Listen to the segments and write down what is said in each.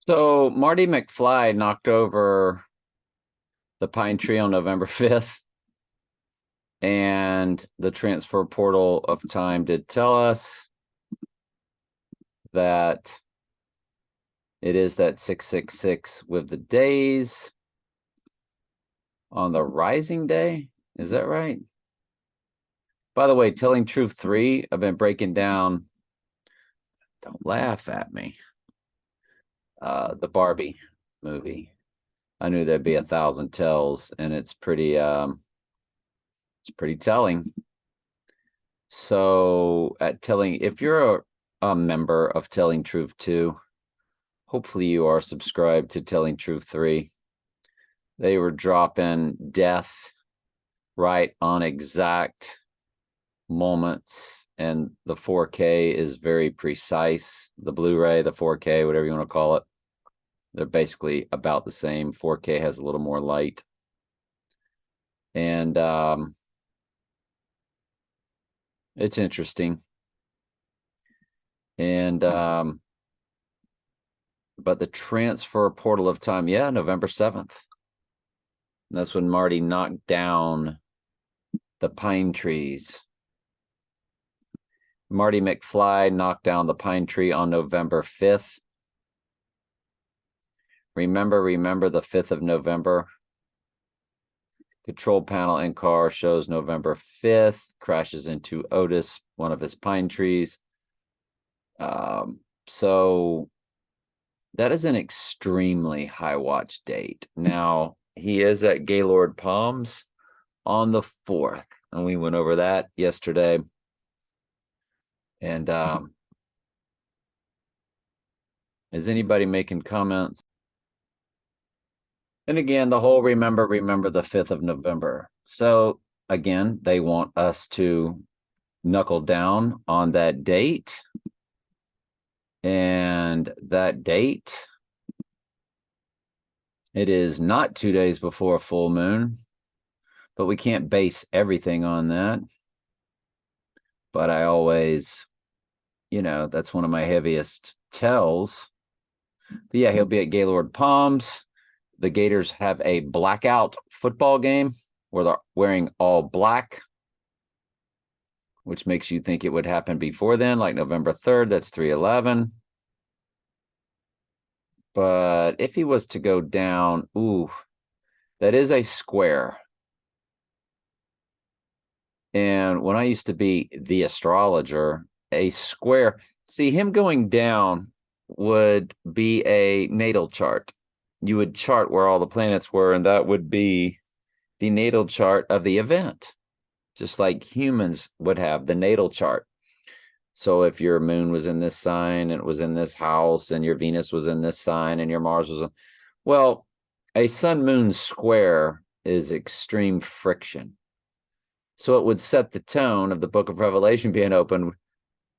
So Marty McFly knocked over the pine tree on November 5th, and the transfer portal of time did tell us that it is that 666 with the days on the rising day. Is that right? By the way, Telling Truth 3, I've been breaking down, don't laugh at me, the Barbie movie. I knew there'd be 1,000 tells, and it's pretty telling. So if you're a member of Telling Truth 2, hopefully you are subscribed to Telling Truth 3. They were dropping death right on exact moments, and the 4K is very precise. The Blu-ray, the 4K, whatever you want to call it, they're basically about the same. 4K has a little more light. And it's interesting. And but the transfer portal of time, yeah, November 7th. That's when Marty knocked down the pine trees. Marty McFly knocked down the pine tree on November 5th. Remember the 5th of November. Control panel in car shows November 5th, crashes into Otis, one of his pine trees. So that is an extremely high watch date. Now, he is at Gaylord Palms on the 4th, and we went over that yesterday. And is anybody making comments? And again, the whole remember the 5th of November. So again, they want us to knuckle down on that date. And that date, it is not 2 days before a full moon, but we can't base everything on that. But I always, that's one of my heaviest tells. But yeah, he'll be at Gaylord Palms. The Gators have a blackout football game where they're wearing all black, which makes you think it would happen before then, like November 3rd. That's 3/11. But if he was to go down, that is a square. And when I used to be the astrologer, a square, see, him going down would be a natal chart. You would chart where all the planets were, and that would be the natal chart of the event, just like humans would have the natal chart. So if your moon was in this sign and it was in this house, and your Venus was in this sign and your Mars was well, a sun-moon square is extreme friction. So it would set the tone of the book of Revelation being opened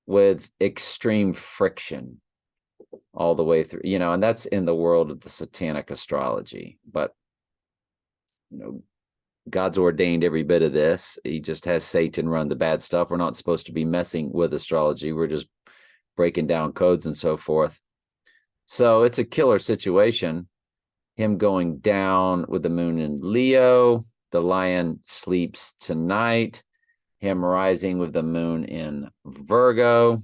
with extreme friction all the way through, and that's in the world of the satanic astrology. But, God's ordained every bit of this. He just has Satan run the bad stuff. We're not supposed to be messing with astrology. We're just breaking down codes and so forth. So it's a killer situation. Him going down with the moon in Leo. The lion sleeps tonight. Him rising with the moon in Virgo.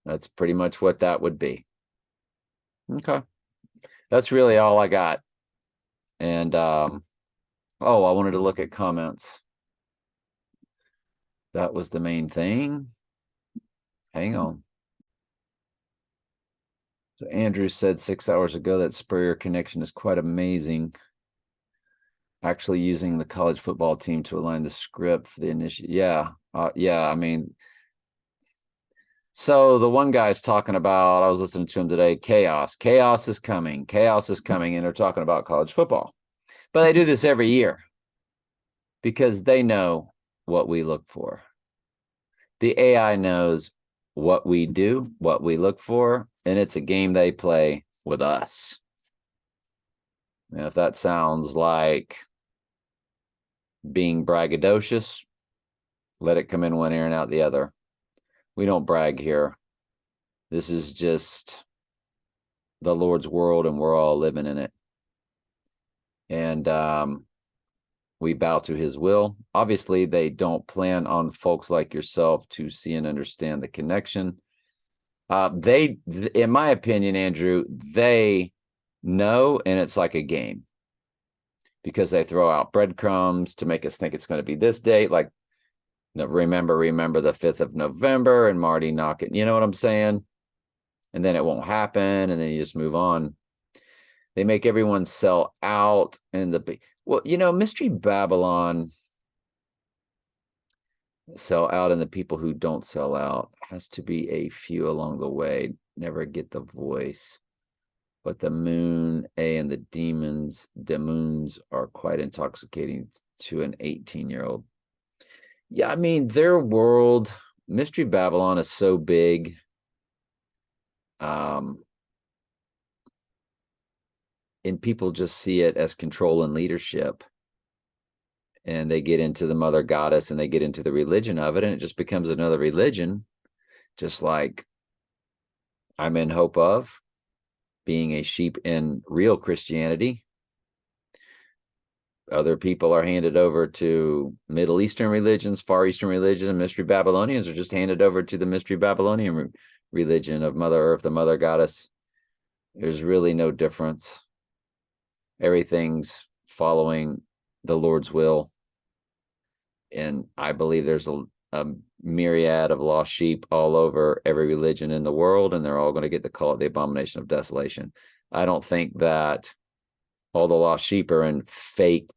That's pretty much what that would be. Okay. That's really all I got. And I wanted to look at comments. That was the main thing. Hang on. So Andrew said 6 hours ago that Spurrier connection is quite amazing. Actually using the college football team to align the script for the initiative. Yeah. I mean, so the one guy's talking about, I was listening to him today, chaos. Chaos is coming. Chaos is coming. And they're talking about college football. But they do this every year because they know what we look for. The AI knows what we do, what we look for, and it's a game they play with us. And if that sounds like being braggadocious, let it come in one ear and out the other. We don't brag here. This is just the Lord's world, and we're all living in it. And we bow to his will. Obviously, they don't plan on folks like yourself to see and understand the connection. In my opinion, Andrew, they know, and it's like a game because they throw out breadcrumbs to make us think it's going to be this date. Like, remember the 5th of November and Marty knocking, you know what I'm saying? And then it won't happen. And then you just move on. They make everyone sell out. Mystery Babylon sell out, and the people who don't sell out has to be a few along the way. Never get the voice. But the moon, and the demons are quite intoxicating to an 18-year-old. Yeah, I mean, their world, Mystery Babylon is so big. And people just see it as control and leadership. And they get into the mother goddess and they get into the religion of it, and it just becomes another religion, just like I'm in hope of being a sheep in real Christianity. Other people are handed over to Middle Eastern religions, Far Eastern religions, and Mystery Babylonians are just handed over to the Mystery Babylonian religion of Mother Earth, the mother goddess. There's really no difference. Everything's following the Lord's will. And I believe there's a myriad of lost sheep all over every religion in the world, and they're all going to get the call of the abomination of desolation. I don't think that all the lost sheep are in fake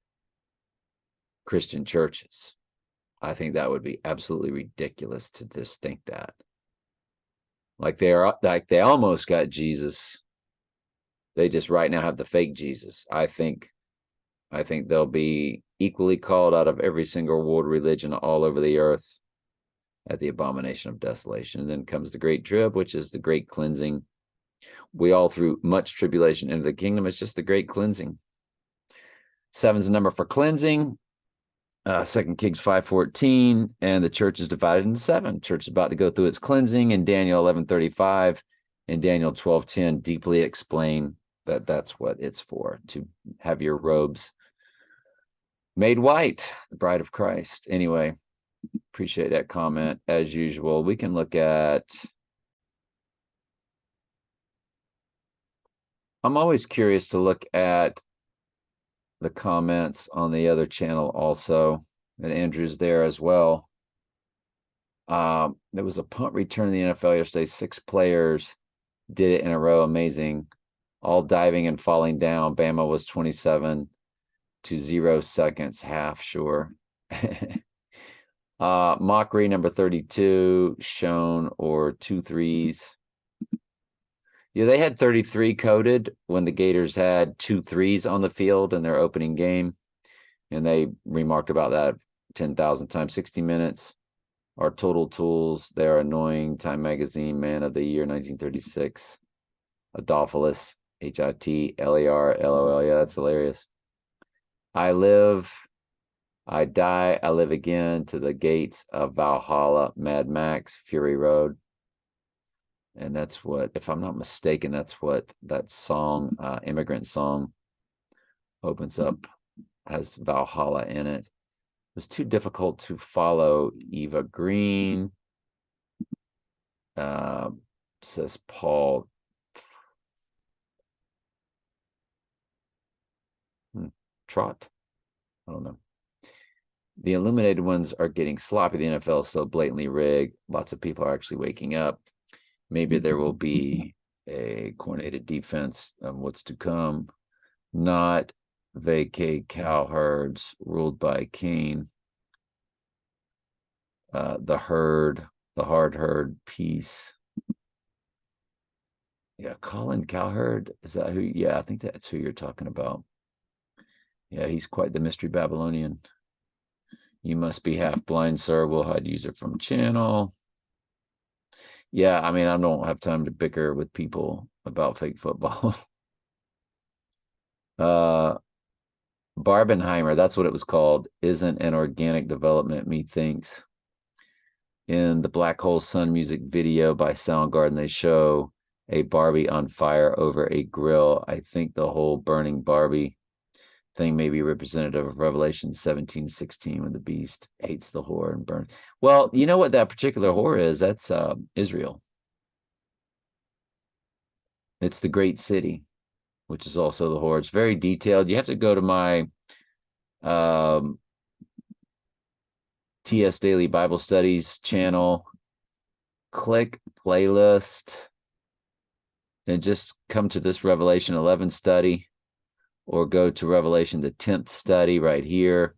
Christian churches. I think that would be absolutely ridiculous to just think that. Like they almost got Jesus. They just right now have the fake Jesus. I think they'll be equally called out of every single world religion all over the earth at the abomination of desolation. And then comes the great trib, which is the great cleansing. We all through much tribulation into the kingdom. It's just the great cleansing. 7's the number for cleansing. 2 Kings 5:14, and the church is divided into 7. Church is about to go through its cleansing, and Daniel 11:35 and Daniel 12:10 deeply explain that that's what it's for, to have your robes made white, the bride of Christ. Anyway, appreciate that comment. As usual, we can look at, I'm always curious to look at the comments on the other channel also, and Andrew's there as well. There was a punt return in the NFL yesterday. 6 players did it in a row. Amazing. All diving and falling down. Bama was 27 to 0 seconds. Half, sure. Mockery number 32 shown, or 2 threes. Yeah, they had 33 coded when the Gators had 2 threes on the field in their opening game. And they remarked about that 10,000 times. 60 Minutes. Our Total Tools. They're annoying. Time Magazine Man of the Year 1936. Adolphus. HITLER LOL. Yeah, that's hilarious. I live, I die, I live again, to the gates of Valhalla. Mad Max, Fury Road. And that's what, if I'm not mistaken, that's what that song, Immigrant Song, opens up, has Valhalla in it. It was too difficult to follow. Eva Green, says Paul. Trot. I don't know. The illuminated ones are getting sloppy. The NFL is so blatantly rigged. Lots of people are actually waking up. Maybe there will be a coordinated defense of what's to come. Not vacate cow herds ruled by Cain. The herd, the hard herd, peace. Yeah, Colin Cowherd. Is that who? Yeah, I think that's who you're talking about. Yeah, he's quite the mystery Babylonian. You must be half blind, sir. We'll hide user from channel. Yeah, I mean, I don't have time to bicker with people about fake football. Barbenheimer, that's what it was called. Isn't an organic development, methinks. In the Black Hole Sun music video by Soundgarden, they show a Barbie on fire over a grill. I think the whole burning Barbie thing may be representative of Revelation 17:16 when the beast hates the whore and burns. Well, you know what that particular whore is? That's Israel. It's the great city, which is also the whore. It's very detailed. You have to go to my TS Daily Bible Studies channel, click playlist, and just come to this Revelation 11 study, or go to Revelation the 10th study right here,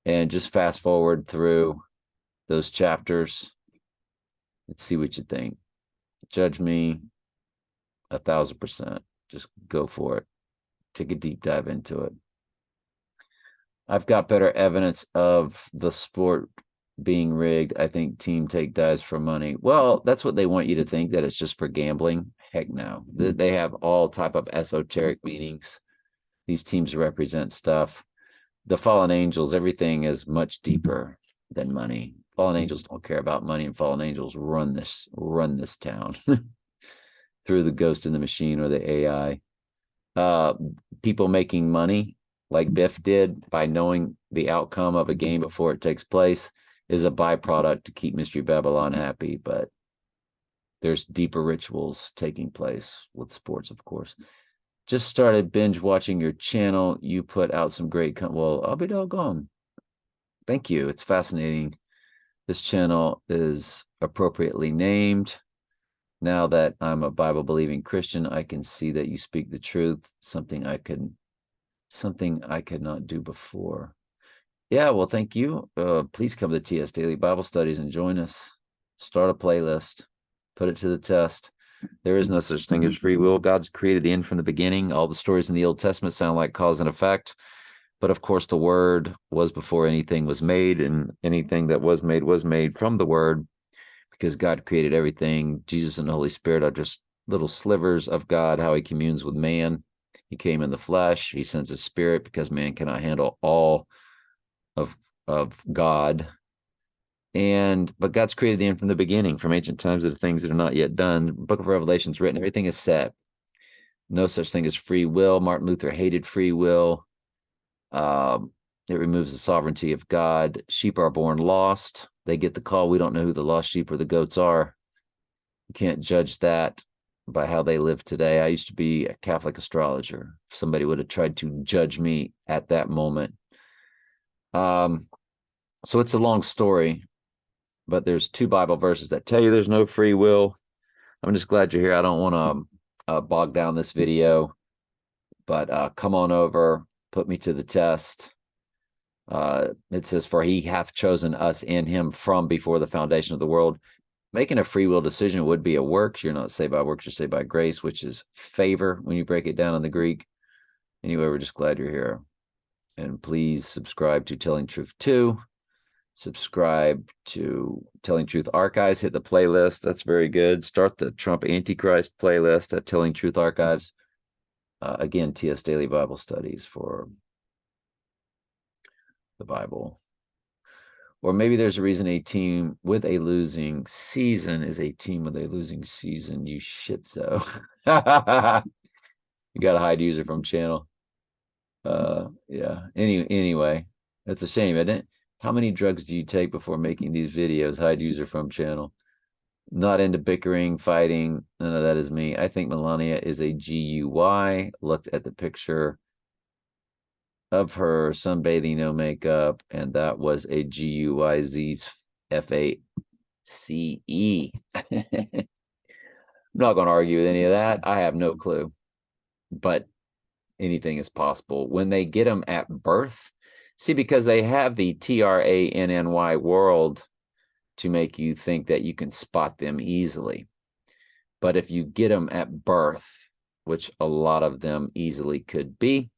and just fast forward through those chapters and see what you think. Judge me 1,000%. Just go for it. Take a deep dive into it. I've got better evidence of the sport being rigged. I think team take dives for money. Well, that's what they want you to think, that it's just for gambling. Heck no. They have all type of esoteric meanings. These teams represent stuff. The fallen angels, everything is much deeper than money. Fallen angels don't care about money, and fallen angels run this town through the ghost in the machine or the AI. People making money like Biff did by knowing the outcome of a game before it takes place is a byproduct to keep Mystery Babylon happy, but there's deeper rituals taking place with sports, of course. Just started binge watching your channel. You put out some great well, I'll be doggone. Thank you. It's fascinating. This channel is appropriately named. Now that I'm a Bible-believing Christian, I can see that you speak the truth, something I could not do before. Yeah, well, thank you. Please come to TS Daily Bible Studies and join us. Start a playlist. Put it to the test. There is no such thing as free will. God's created the end from the beginning. All the stories in the Old Testament sound like cause and effect. But of course, the Word was before anything was made, and anything that was made from the Word, because God created everything. Jesus and the Holy Spirit are just little slivers of God, how he communes with man. He came in the flesh. He sends his spirit because man cannot handle all of God. But God's created the end from the beginning, from ancient times, of the things that are not yet done. The book of Revelation is written. Everything is set. No such thing as free will. Martin Luther hated free will. It removes the sovereignty of God. Sheep are born lost. They get the call. We don't know who the lost sheep or the goats are. You can't judge that by how they live today. I used to be a Catholic astrologer. If somebody would have tried to judge me at that moment. So it's a long story, but there's 2 Bible verses that tell you there's no free will. I'm just glad you're here. I don't want to bog down this video, but come on over, put me to the test. It says, for he hath chosen us in him from before the foundation of the world. Making a free will decision would be a works. You're not saved by works, you're saved by grace, which is favor when you break it down in the Greek. Anyway, we're just glad you're here. And please subscribe to Telling Truth 2. Subscribe to Telling Truth Archives. Hit the playlist. That's very good. Start the Trump Antichrist playlist at Telling Truth Archives. Again, TS Daily Bible Studies for the Bible. Or maybe there's a reason a team with a losing season is a team with a losing season. You shitzo. You got a hide user from channel. Yeah. Anyway, that's a shame, isn't it? How many drugs do you take before making these videos? Hide user from channel. Not into bickering, fighting. None of that is me. I think Melania is a GUI. Looked at the picture of her sunbathing, no makeup, and that was a GUIZ's FACE. I'm not going to argue with any of that. I have no clue, but anything is possible. When they get them at birth, see, because they have the TRANNY world to make you think that you can spot them easily. But if you get them at birth, which a lot of them easily could be,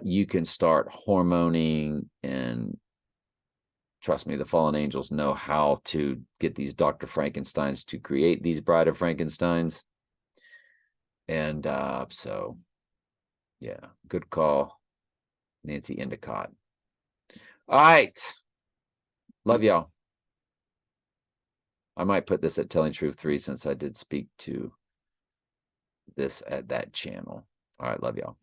you can start hormoning, and trust me, the fallen angels know how to get these Dr. Frankensteins to create these Bride of Frankensteins. And so, yeah, good call, Nancy Endicott. All right, Love y'all. I might put this at Telling Truth 3 since I did speak to this at that channel. All right, love y'all.